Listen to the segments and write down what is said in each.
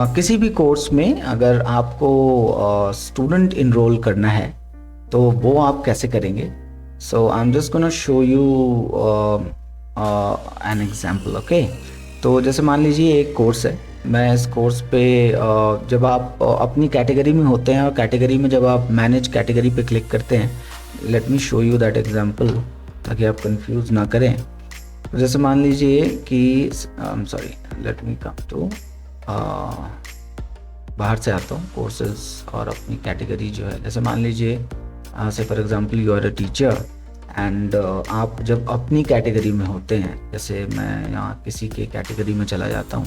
किसी भी कोर्स में अगर आपको स्टूडेंट इनरोल करना है तो वो आप कैसे करेंगे। So I am just gonna show you an example. Okay, तो जैसे मान लीजिए एक कोर्स है। मैं इस कोर्स पे जब आप अपनी कैटेगरी में होते हैं और कैटेगरी में जब आप मैनेज कैटेगरी पे क्लिक करते हैं, let me show you that example ताकि आप कंफ्यूज ना करें। तो जैसे मान लीजिए कि sorry, let me come to बाहर से आता हूँ कोर्सेज और अपनी कैटेगरी जो है। जैसे मान लीजिए say for example you are a teacher and आप जब अपनी कैटेगरी में होते हैं, जैसे मैं यहाँ किसी के कैटेगरी में चला जाता हूँ,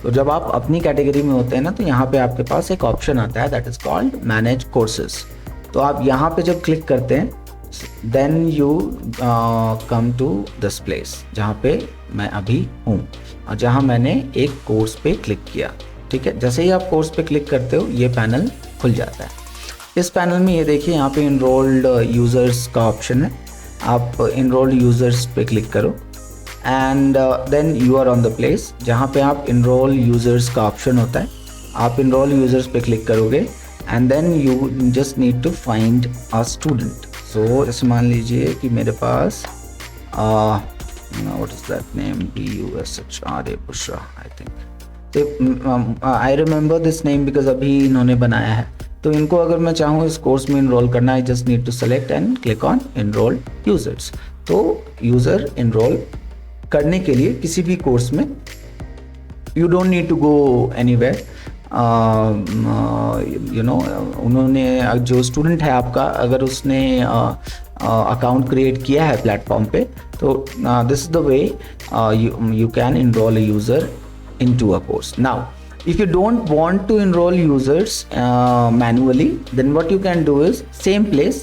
तो जब आप अपनी कैटेगरी में होते हैं ना, तो यहाँ पे आपके पास एक ऑप्शन आता है that is called manage courses. तो आप यहाँ पे जब क्लिक करते हैं then you come to this place जहाँ पे मैं अभी हूँ और जहाँ मैंने एक कोर्स पे क्लिक किया। ठीक है, जैसे ही आप कोर्स पे क्लिक करते हो ये पैनल खुल जाता है। इस पैनल में ये देखिए यहाँ पे इनरोल्ड यूज़र्स का ऑप्शन है। आप इनरोल्ड यूज़र्स पे क्लिक करो and then you are on the place जहाँ पे आप इनरोल यूज़र्स का ऑप्शन होता है। आप इनरोल यूज़र्स पे क्लिक करोगे and then you just need to find a student. So जैसे मान लीजिए कि मेरे पास what is that name, BUSHRA Bushra I think. I remember this name because अभी इन्होंने बनाया है। तो इनको अगर मैं चाहूँ इस कोर्स में इनरोल करना, I just need to select and click on enrol users. तो यूज़र इनरोल करने के लिए किसी भी कोर्स में you don't need to go anywhere. You know, उन्होंने जो स्टूडेंट है आपका, अगर उसने अकाउंट क्रिएट किया है प्लेटफॉर्म पे, तो this is the way you can enroll a user into a course. Now if you don't want to enroll users manually, then what you can do is same place,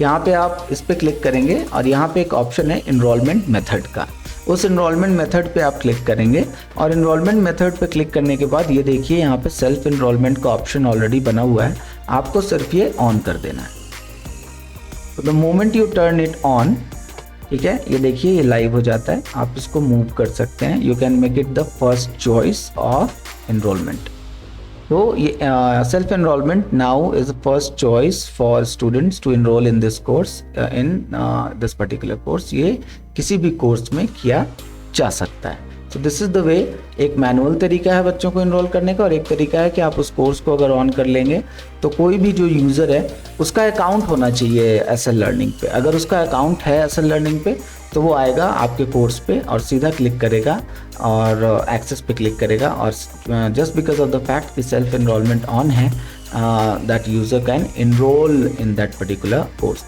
यहाँ पे आप इस पे click करेंगे और यहाँ पे एक ऑप्शन है इनरोलमेंट मेथड का। उस इनरोलमेंट मेथड पे आप क्लिक करेंगे और इनरोलमेंट मेथड पे क्लिक करने के बाद ये देखिए यहाँ पे सेल्फ इनरोलमेंट का ऑप्शन ऑलरेडी बना हुआ है। आपको सिर्फ ये ऑन कर देना है। तो the moment U turn it on, ठीक है, ये देखिए ये लाइव हो जाता है। आप इसको मूव कर सकते हैं। You can make it the first choice of enrolment. तो ये self enrolment now is the first choice for students to enrol in this course, in this particular course. ये किसी भी कोर्स में किया जा सकता है। So this is the way. एक मैनुअल तरीका है बच्चों को इनरोल करने का और एक तरीका है कि आप उस कोर्स को अगर ऑन कर लेंगे तो कोई भी जो यूज़र है उसका अकाउंट होना चाहिए एसएल लर्निंग पे। अगर उसका अकाउंट है एसएल लर्निंग पे तो वो आएगा आपके कोर्स पे और सीधा क्लिक करेगा और एक्सेस पे क्लिक करेगा। और just because of the fact कि सेल्फ एनरोलमेंट ऑन है, that user can enrol in that particular course.